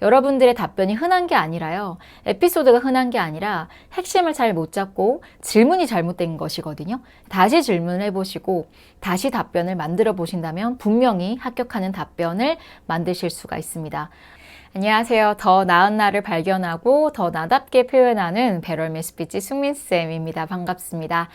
여러분들의 답변이 흔한 게 아니라요. 에피소드가 흔한 게 아니라 핵심을 잘 못 잡고 질문이 잘못된 것이거든요. 다시 질문을 해보시고 다시 답변을 만들어 보신다면 분명히 합격하는 답변을 만드실 수가 있습니다. 안녕하세요. 더 나은 나를 발견하고 더 나답게 표현하는 배럴미 스피치 승민쌤입니다. 반갑습니다.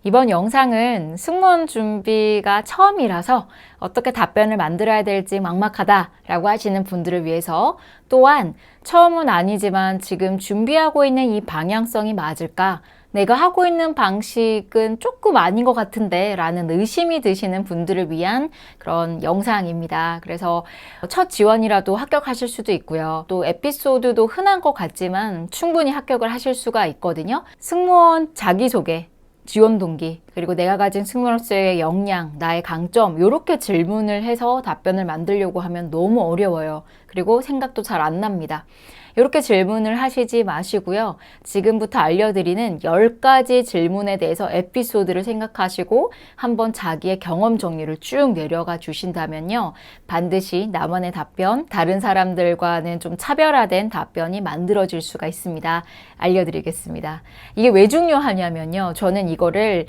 이번 영상은 승무원 준비가 처음이라서 어떻게 답변을 만들어야 될지 막막하다라고 하시는 분들을 위해서, 또한 처음은 아니지만 지금 준비하고 있는 이 방향성이 맞을까? 내가 하고 있는 방식은 조금 아닌 것 같은데 라는 의심이 드시는 분들을 위한 그런 영상입니다. 그래서 첫 지원이라도 합격하실 수도 있고요. 또 에피소드도 흔한 것 같지만 충분히 합격을 하실 수가 있거든요. 승무원 자기소개, 지원 동기, 그리고 내가 가진 승무원으로서의 역량, 나의 강점, 이렇게 질문을 해서 답변을 만들려고 하면 너무 어려워요. 그리고 생각도 잘 안 납니다. 이렇게 질문을 하시지 마시고요. 지금부터 알려드리는 10가지 질문에 대해서 에피소드를 생각하시고 한번 자기의 경험 정리를 쭉 내려가 주신다면요. 반드시 나만의 답변, 다른 사람들과는 좀 차별화된 답변이 만들어질 수가 있습니다. 알려드리겠습니다. 이게 왜 중요하냐면요. 저는 이거를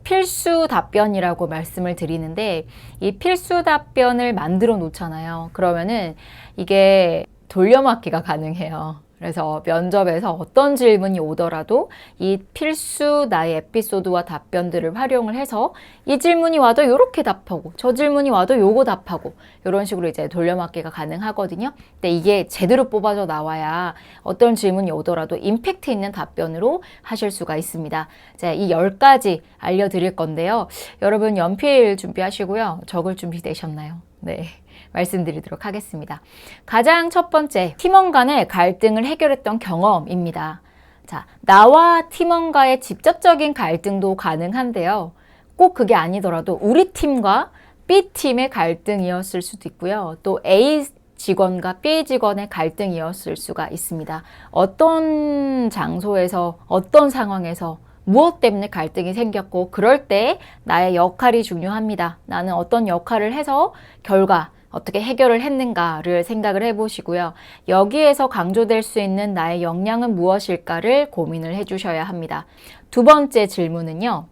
필수 답변이라고 말씀을 드리는데, 이 필수 답변을 만들어 놓잖아요. 그러면은 이게 돌려막기가 가능해요. 그래서 면접에서 어떤 질문이 오더라도 이 필수 나의 에피소드와 답변들을 활용을 해서 이 질문이 와도 요렇게 답하고 저 질문이 와도 요거 답하고 이런 식으로 이제 돌려막기가 가능하거든요. 근데 이게 제대로 뽑아져 나와야 어떤 질문이 오더라도 임팩트 있는 답변으로 하실 수가 있습니다. 자, 이 10가지 알려드릴 건데요. 여러분 연필 준비하시고요. 적을 준비 되셨나요? 네. 말씀드리도록 하겠습니다. 가장 첫 번째, 팀원 간의 갈등을 해결했던 경험입니다. 자, 나와 팀원과의 직접적인 갈등도 가능한데요. 꼭 그게 아니더라도 우리 팀과 B팀의 갈등이었을 수도 있고요. 또 A 직원과 B 직원의 갈등이었을 수가 있습니다. 어떤 장소에서, 어떤 상황에서 무엇 때문에 갈등이 생겼고, 그럴 때 나의 역할이 중요합니다. 나는 어떤 역할을 해서 결과 어떻게 해결을 했는가를 생각을 해보시고요. 여기에서 강조될 수 있는 나의 역량은 무엇일까를 고민을 해주셔야 합니다. 두 번째 질문은요.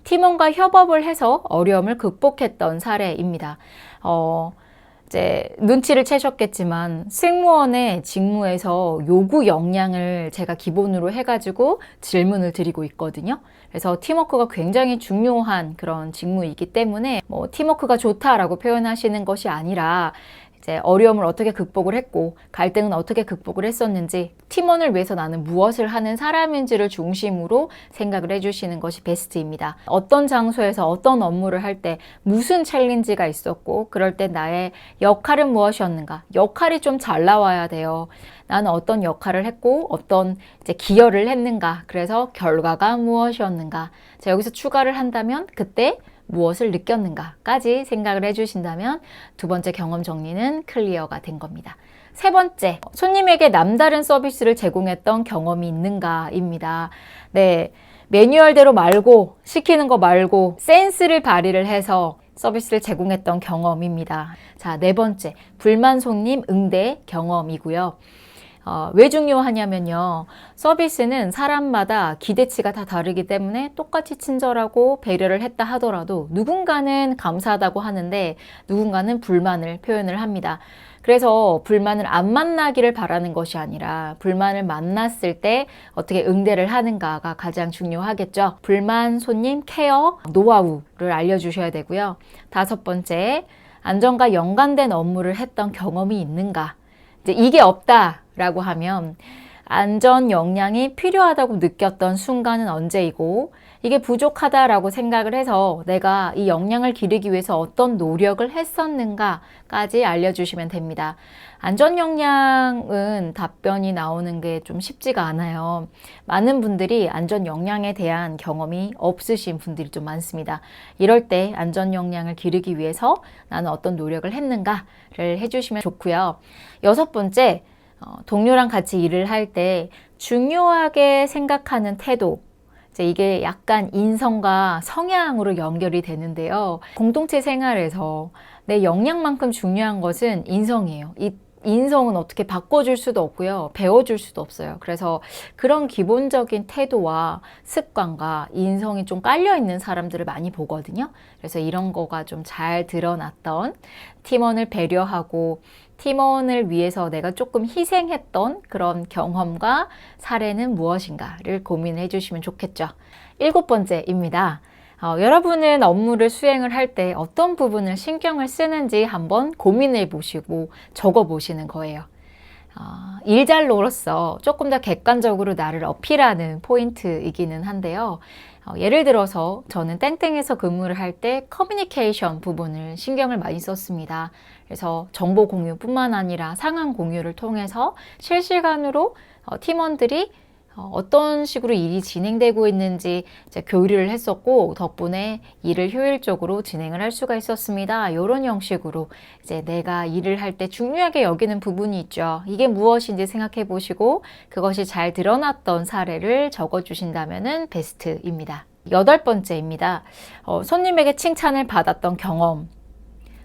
팀원과 협업을 해서 어려움을 극복했던 사례입니다. 이제 눈치를 채셨겠지만 승무원의 직무에서 요구 역량을 제가 기본으로 해가지고 질문을 드리고 있거든요. 그래서 팀워크가 굉장히 중요한 그런 직무이기 때문에 뭐 팀워크가 좋다라고 표현하시는 것이 아니라 이제 어려움을 어떻게 극복을 했고 갈등은 어떻게 극복을 했었는지, 팀원을 위해서 나는 무엇을 하는 사람인지를 중심으로 생각을 해주시는 것이 베스트입니다. 어떤 장소에서 어떤 업무를 할 때 무슨 챌린지가 있었고 그럴 때 나의 역할은 무엇이었는가, 역할이 좀 잘 나와야 돼요. 나는 어떤 역할을 했고 어떤 이제 기여를 했는가, 그래서 결과가 무엇이었는가, 자, 여기서 추가를 한다면 그때 무엇을 느꼈는가까지 생각을 해주신다면 두 번째 경험 정리는 클리어가 된 겁니다. 세 번째, 손님에게 남다른 서비스를 제공했던 경험이 있는가입니다. 네, 매뉴얼대로 말고 시키는 거 말고 센스를 발휘를 해서 서비스를 제공했던 경험입니다. 자, 네 번째, 불만 손님 응대 경험이고요. 왜 중요하냐면요. 서비스는 사람마다 기대치가 다 다르기 때문에 똑같이 친절하고 배려를 했다 하더라도 누군가는 감사하다고 하는데 누군가는 불만을 표현을 합니다. 그래서 불만을 안 만나기를 바라는 것이 아니라 불만을 만났을 때 어떻게 응대를 하는가가 가장 중요하겠죠. 불만 손님 케어 노하우를 알려주셔야 되고요. 다섯 번째, 안전과 연관된 업무를 했던 경험이 있는가. 이제 이게 없다라고 하면 안전 역량이 필요하다고 느꼈던 순간은 언제이고, 이게 부족하다라고 생각을 해서 내가 이 역량을 기르기 위해서 어떤 노력을 했었는가까지 알려주시면 됩니다. 안전 역량은 답변이 나오는 게 좀 쉽지가 않아요. 많은 분들이 안전 역량에 대한 경험이 없으신 분들이 좀 많습니다. 이럴 때 안전 역량을 기르기 위해서 나는 어떤 노력을 했는가를 해주시면 좋고요. 여섯 번째, 동료랑 같이 일을 할 때 중요하게 생각하는 태도, 이게 약간 인성과 성향으로 연결이 되는데요. 공동체 생활에서 내 역량만큼 중요한 것은 인성이에요. 이 인성은 어떻게 바꿔줄 수도 없고요. 배워줄 수도 없어요. 그래서 그런 기본적인 태도와 습관과 인성이 좀 깔려있는 사람들을 많이 보거든요. 그래서 이런 거가 좀 잘 드러났던, 팀원을 배려하고 팀원을 위해서 내가 조금 희생했던 그런 경험과 사례는 무엇인가를 고민해 주시면 좋겠죠. 7번째입니다. 여러분은 업무를 수행을 할 때 어떤 부분을 신경을 쓰는지 한번 고민해 보시고 적어 보시는 거예요. 일잘로로서 조금 더 객관적으로 나를 어필하는 포인트이기는 한데요. 예를 들어서 저는 땡땡에서 근무를 할 때 커뮤니케이션 부분을 신경을 많이 썼습니다. 그래서 정보 공유뿐만 아니라 상황 공유를 통해서 실시간으로 팀원들이 어떤 식으로 일이 진행되고 있는지 이제 교류를 했었고, 덕분에 일을 효율적으로 진행을 할 수가 있었습니다. 이런 형식으로 이제 내가 일을 할 때 중요하게 여기는 부분이 있죠. 이게 무엇인지 생각해 보시고 그것이 잘 드러났던 사례를 적어 주신다면은 베스트입니다. 8번째입니다. 손님에게 칭찬을 받았던 경험.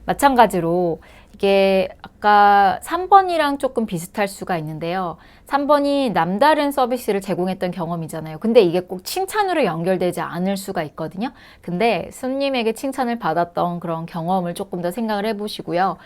마찬가지로 이게 아까 3번이랑 조금 비슷할 수가 있는데요. 3번이 남다른 서비스를 제공했던 경험이잖아요. 근데 이게 꼭 칭찬으로 연결되지 않을 수가 있거든요. 근데 손님에게 칭찬을 받았던 그런 경험을 조금 더 생각을 해보시고요.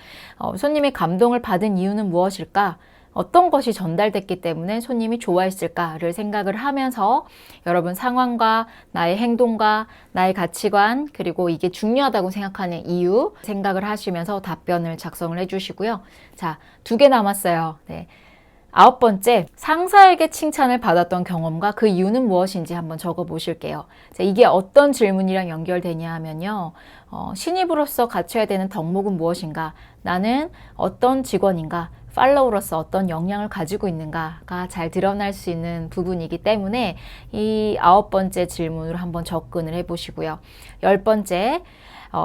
손님이 감동을 받은 이유는 무엇일까? 어떤 것이 전달됐기 때문에 손님이 좋아했을까를 생각을 하면서 여러분 상황과 나의 행동과 나의 가치관, 그리고 이게 중요하다고 생각하는 이유 생각을 하시면서 답변을 작성을 해주시고요. 자, 2개 남았어요. 네. 9번째, 상사에게 칭찬을 받았던 경험과 그 이유는 무엇인지 한번 적어 보실게요. 자, 이게 어떤 질문이랑 연결되냐 하면요. 신입으로서 갖춰야 되는 덕목은 무엇인가? 나는 어떤 직원인가? 팔로우로서 어떤 역량을 가지고 있는가가 잘 드러날 수 있는 부분이기 때문에 이 9번째 질문으로 한번 접근을 해보시고요. 10번째,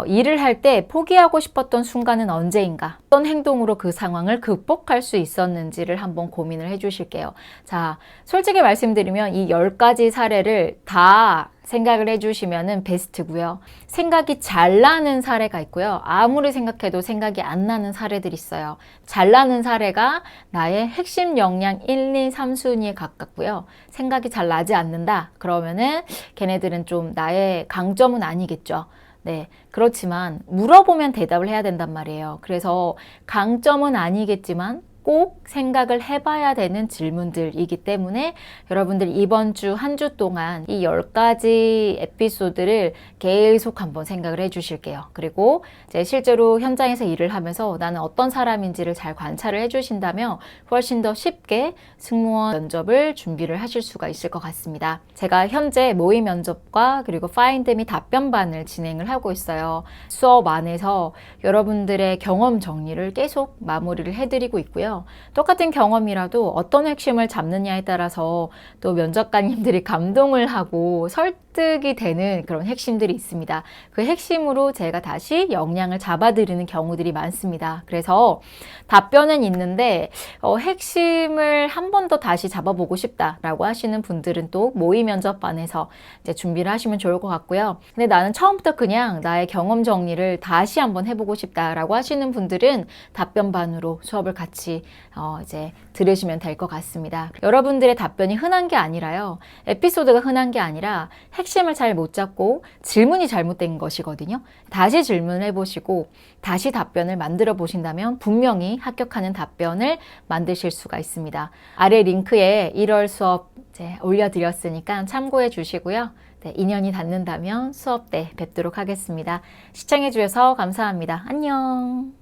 일을 할 때 포기하고 싶었던 순간은 언제인가? 어떤 행동으로 그 상황을 극복할 수 있었는지를 한번 고민을 해주실게요. 자, 솔직히 말씀드리면 이 10가지 사례를 다 생각을 해주시면은 베스트고요. 생각이 잘 나는 사례가 있고요. 아무리 생각해도 생각이 안 나는 사례들이 있어요. 잘 나는 사례가 나의 핵심 역량 1, 2, 3순위에 가깝고요. 생각이 잘 나지 않는다. 그러면은 걔네들은 좀 나의 강점은 아니겠죠. 네, 그렇지만 물어보면 대답을 해야 된단 말이에요. 그래서 강점은 아니겠지만 꼭 생각을 해봐야 되는 질문들이기 때문에 여러분들 이번 주 한 주 동안 이 10가지 에피소드를 계속 한번 생각을 해주실게요. 그리고 이제 실제로 현장에서 일을 하면서 나는 어떤 사람인지를 잘 관찰을 해주신다면 훨씬 더 쉽게 승무원 면접을 준비를 하실 수가 있을 것 같습니다. 제가 현재 모의 면접과 그리고 파인드 및 답변반을 진행을 하고 있어요. 수업 안에서 여러분들의 경험 정리를 계속 마무리를 해드리고 있고요. 똑같은 경험이라도 어떤 핵심을 잡느냐에 따라서 또 면접관님들이 감동을 하고 설득이 되는 그런 핵심들이 있습니다. 그 핵심으로 제가 다시 역량을 잡아드리는 경우들이 많습니다. 그래서 답변은 있는데 핵심을 한 번 더 다시 잡아보고 싶다라고 하시는 분들은 또 모의 면접반에서 이제 준비를 하시면 좋을 것 같고요. 근데 나는 처음부터 그냥 나의 경험 정리를 다시 한번 해보고 싶다라고 하시는 분들은 답변반으로 수업을 같이 이제 들으시면 될 것 같습니다. 여러분들의 답변이 흔한 게 아니라요. 에피소드가 흔한 게 아니라 핵심을 잘 못 잡고 질문이 잘못된 것이거든요. 다시 질문을 해보시고 다시 답변을 만들어 보신다면 분명히 합격하는 답변을 만드실 수가 있습니다. 아래 링크에 1월 수업 이제 올려드렸으니까 참고해 주시고요. 네, 인연이 닿는다면 수업 때 뵙도록 하겠습니다. 시청해 주셔서 감사합니다. 안녕.